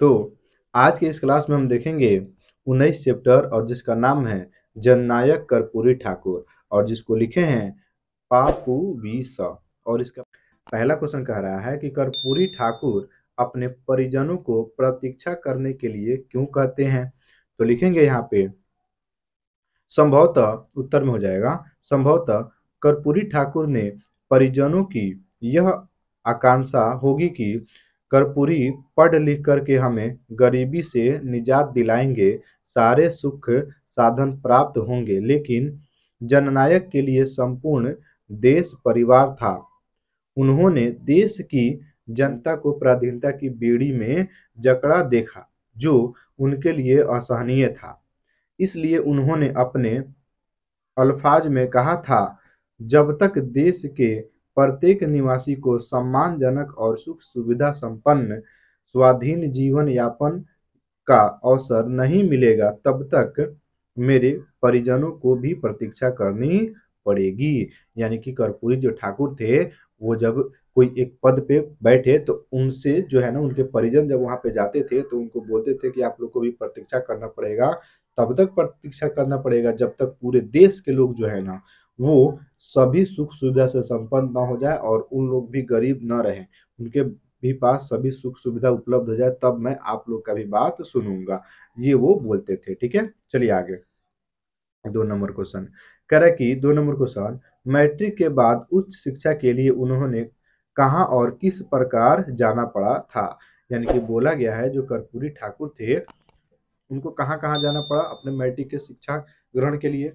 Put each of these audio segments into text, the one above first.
तो आज के इस क्लास में हम देखेंगे 19 चैप्टर और जिसका नाम है जननायक कर्पूरी ठाकुर और जिसको लिखे हैं पापू वी स। और इसका पहला क्वेश्चन कह रहा है कि कर्पूरी ठाकुर अपने परिजनों को प्रतीक्षा करने के लिए क्यों कहते हैं। तो लिखेंगे यहाँ पे संभवतः उत्तर में हो जाएगा संभवतः कर्पूरी ठाकुर ने परिजनों की यह आकांक्षा होगी कि कर्पूरी पढ़ लिख करके हमें गरीबी से निजात दिलाएंगे, सारे सुख साधन प्राप्त होंगे। लेकिन जननायक के लिए संपूर्ण देश परिवार था। उन्होंने देश की जनता को पराधीनता की बेड़ी में जकड़ा देखा, जो उनके लिए असहनीय था। इसलिए उन्होंने अपने अल्फाज में कहा था, जब तक देश के प्रत्येक निवासी को सम्मानजनक और सुख सुविधा संपन्न स्वाधीन जीवन यापन का अवसर नहीं मिलेगा, तब तक मेरे परिजनों को भी प्रतीक्षा करनी पड़ेगी। यानी कि कर्पूरी जो ठाकुर थे, वो जब कोई एक पद पे बैठे तो उनसे जो है ना, उनके परिजन जब वहां पे जाते थे तो उनको बोलते थे कि आप लोग को भी प्रतीक्षा करना पड़ेगा। तब तक प्रतीक्षा करना पड़ेगा जब तक पूरे देश के लोग जो है ना, वो सभी सुख सुविधा से संपन्न ना हो जाए और उन लोग भी गरीब न रहे, उनके भी पास सभी सुख सुविधा उपलब्ध हो जाए, तब मैं आप लोग का भी बात सुनूंगा। ये वो बोलते थे। ठीक है, चलिए आगे। 2 नंबर क्वेश्चन कह रहा है कि 2 नंबर क्वेश्चन, मैट्रिक के बाद उच्च शिक्षा के लिए उन्होंने कहाँ और किस प्रकार जाना पड़ा था। यानी कि बोला गया है जो कर्पूरी ठाकुर थे, उनको कहाँ कहाँ जाना पड़ा अपने मैट्रिक के शिक्षा ग्रहण के लिए।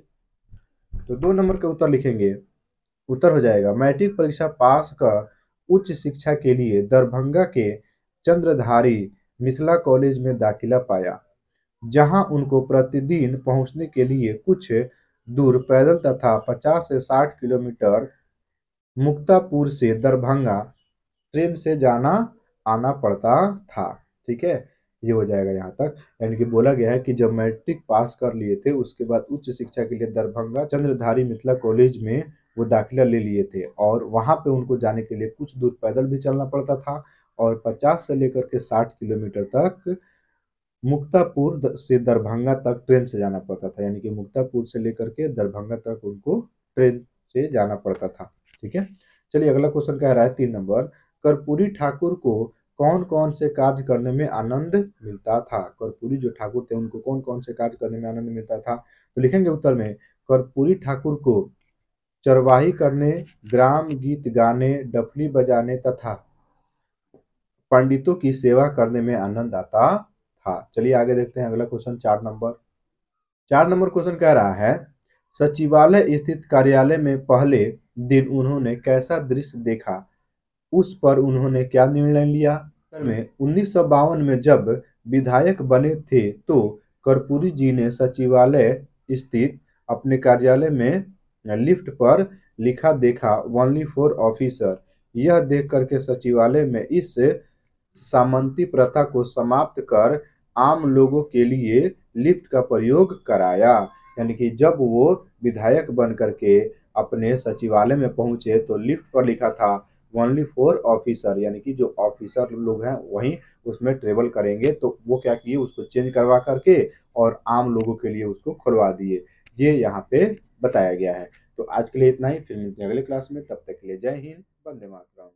तो 2 नंबर का उत्तर लिखेंगे। उत्तर हो जाएगा मैट्रिक परीक्षा पास कर उच्च शिक्षा के लिए दरभंगा के चंद्रधारी मिथिला कॉलेज में दाखिला पाया, जहां उनको प्रतिदिन पहुंचने के लिए कुछ दूर पैदल तथा 50 से 60 किलोमीटर मुक्तापुर से दरभंगा ट्रेन से जाना आना पड़ता था। ठीक है, ये हो जाएगा यहाँ तक। यानी कि बोला गया है कि जब मैट्रिक पास कर लिए थे उसके बाद उच्च शिक्षा के लिए दरभंगा चंद्रधारी मिथिला कॉलेज में वो दाखिला ले लिए थे और वहाँ पे उनको जाने के लिए कुछ दूर पैदल भी चलना पड़ता था और 50 से लेकर के 60 किलोमीटर तक मुक्तापुर से दरभंगा तक ट्रेन से जाना पड़ता था। यानी कि मुक्तापुर से लेकर के दरभंगा तक उनको ट्रेन से जाना पड़ता था। ठीक है, चलिए अगला क्वेश्चन कह रहा है 3 नंबर, कर्पूरी ठाकुर को कौन कौन से कार्य करने में आनंद मिलता था। कर्पूरी जो ठाकुर थे उनको कौन कौन से कार्य करने में आनंद मिलता था। तो लिखेंगे उत्तर में, कर्पूरी ठाकुर को चरवाही करने, ग्राम गीत गाने, डफली बजाने तथा पंडितों की सेवा करने में आनंद आता था। चलिए आगे देखते हैं अगला क्वेश्चन 4 नंबर। 4 नंबर क्वेश्चन कह रहा है, सचिवालय स्थित कार्यालय में पहले दिन उन्होंने कैसा दृश्य देखा, उस पर उन्होंने क्या निर्णय लिया। में 1952 में जब विधायक बने थे तो कर्पूरी जी ने सचिवालय स्थित अपने कार्यालय में लिफ्ट पर लिखा देखा, ओनली फॉर ऑफिसर। यह देख करके सचिवालय में इस सामंती प्रथा को समाप्त कर आम लोगों के लिए लिफ्ट का प्रयोग कराया। यानी कि जब वो विधायक बन करके अपने सचिवालय में पहुंचे तो लिफ्ट पर लिखा था ओनली फॉर ऑफिसर, यानी कि जो ऑफिसर लोग हैं वही उसमें ट्रेवल करेंगे। तो वो क्या किए, उसको चेंज करवा करके और आम लोगों के लिए उसको खुलवा दिए। ये यहाँ पे बताया गया है। तो आज के लिए इतना ही, फिर मिलते हैं अगले क्लास में। तब तक के लिए जय हिंद, वंदे मातरम।